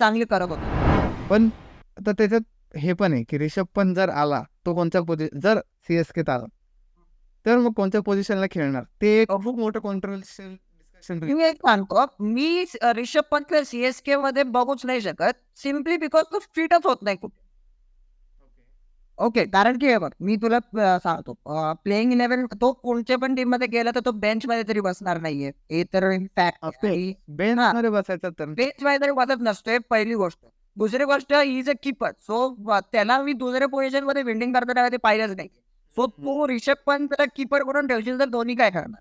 चांगली करत होता. पण आता त्याच्यात हे पण आहे की ऋषभ पंत जर आला, तो कोणत्या जर सीएसकेत आला, तर मग कोणत्या पोझिशनला खेळणार? ते एक खूप मोठं कॉन्ट्रोव्हर्शियल डिस्कशन. मी एक सांगतो, मी ऋषभ पंतला सीएसके मध्ये बघूच नाही शकत, सिम्पली बिकॉज तो फिटच होत नाही कुठे. ओके, कारण की हे बघ, मी तुला सांगतो, प्लेइंग 11 तो कोणत्या पण टीम मध्ये गेला तर तो बेंच मध्ये तरी बसणार नाहीये, हे तर फॅक्ट. बेंच मध्ये बसायचं तर बेंच मध्ये तरी बसत नसतोय, पहिली गोष्ट. दुसरी गोष्ट, इज अ कीपर, सो त्याला मी दुसऱ्या पोझिशन मध्ये फिल्डिंग करताना कधी पाहिलंच नाही. सो तो ऋषभ पंतला कीपर करून ठेवशील तर धोनी काय करणार?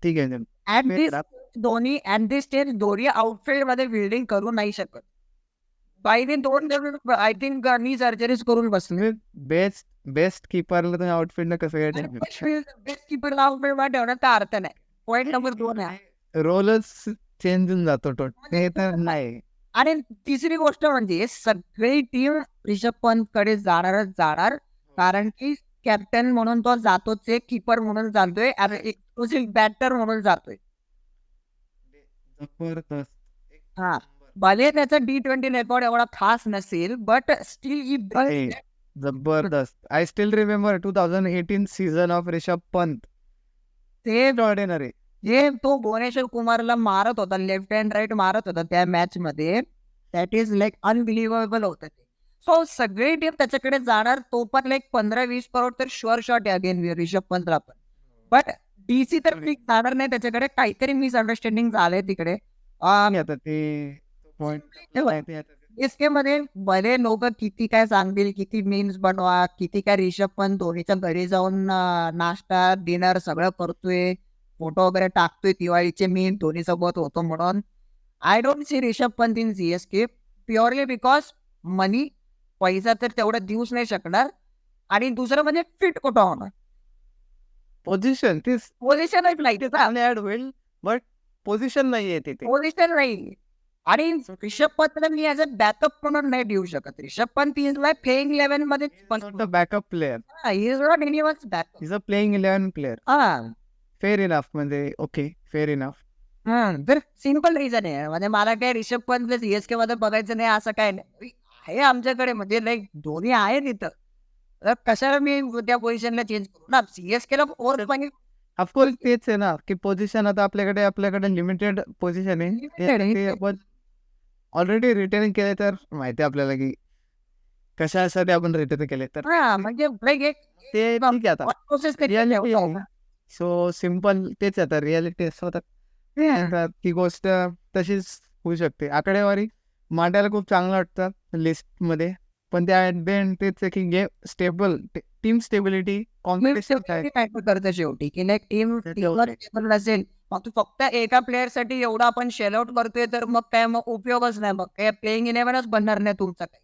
ठीक आहे. At this Dhoni at this stage Dhoni outfield मध्ये फिल्डिंग करू नाही शकत. बाईने 2 आय थिंक नी सर्जरीज करून बसले. बेस्ट कीपरला तुम्ही आउटफील्ड कसं काय बेस्ट कीपरला आउटफील्ड मध्ये ठेवण्याचा अर्थ नाही. पॉईंट नंबर 2 आहे. रोलच चेंज होऊन जातो ते तर नाही. आणि तिसरी गोष्ट म्हणजे सगळी टीम ऋषभ पंत कडे जाणारच जाणार, कारण की कॅप्टन म्हणून तो जातोच, एक कीपर म्हणून जातोय, एक्सक्लुसिव्ह बॅटर म्हणून जातोय. जबरदस्त. हा, भले त्याचा T20 रेकॉर्ड एवढा खास नसेल, बट स्टील ही जबरदस्त. I still remember 2018 season of Rishabh Pant. ते ऑर्डिनरी. जे तो भुवनेश्वर कुमारला मारत होता, लेफ्ट हँड राईट मारत होता त्या मॅच मध्ये, दॅट इज लाईक अनबिलिव्हेबल होतं ते. सो सगळी टीम त्याच्याकडे जाणार, तो पण लाईक 15-20 करोड तर शुअर शॉट आहे अगेन ऋषभ पंतला पण. बट डीसी तर फिक्स जाणार नाही त्याच्याकडे, काहीतरी मिसअंडरस्टँडिंग झालंय तिकडे. आता ते पॉइंट इसके मध्ये भले लोक किती काय सांगतील, किती मीम्स बनवा, किती काय ऋषभ पंत धोनीच्या घरी जाऊन नाश्ता डिनर सगळं करतोय, फोटो वगैरे टाकतोय, दिवाळीचे मीम धोनीसोबत होतो म्हणून. I don't see Rishabh Pant in CSK purely because money, पैसा तर तेवढं देऊच नाही शकणार, आणि दुसरं म्हणजे फिट कुठं होणार, पोझिशन पोझिशन नाही, ऍड होईल, बट पोझिशन नाहीये तिथे. पोझिशन नाही. आणि ऋषभ पंतला मी ऍज अ बॅकअप म्हणून नाही देऊ शकत. Rishabh Pant is like playing 11 मध्ये backup player. Is not anyone's backup. Is a playing 11 player. Fair enough, म्हणजे ओके, फेअर इनफ. तर सिम्पल रिझन आहे, म्हणजे मला काय ऋषभ पंत सीएसके मध्ये बघायचं नाही असं काय नाही आहे आमच्याकडे, म्हणजे लाईक धोनी आहे तिथं, तर कशाला मी त्या पोझिशनला चेंज करू ना. सीएसके ला ऑफकोर्स तेच आहे ना, की पोझिशन आता आपल्याकडे लिमिटेड पोझिशन आहे. आपण ऑलरेडी रिटर्न केले तर माहिती आहे आपल्याला की कशासाठी आपण रिटर्न केले तर म्हणजे लाईक ते ठीक आहे. आता प्रोसेस सो सिम्पल तेच आता रियालिटी असं होतं. ती गोष्ट तशीच होऊ शकते. आकडेवारी मांडायला खूप चांगलं वाटतं लिस्ट मध्ये, पण त्या ऍट द एंड तेच आहे की game stable, team stability, competition काय करतं शेवटी, की लाईक टीम स्टेबल नसेल, मग तू फक्त एका प्लेअर साठी एवढा आपण शेल आउट करतोय, तर मग काय, मग उपयोगच नाही, मग काय प्लेइंग 11च बनणार नाही तुमचा काही.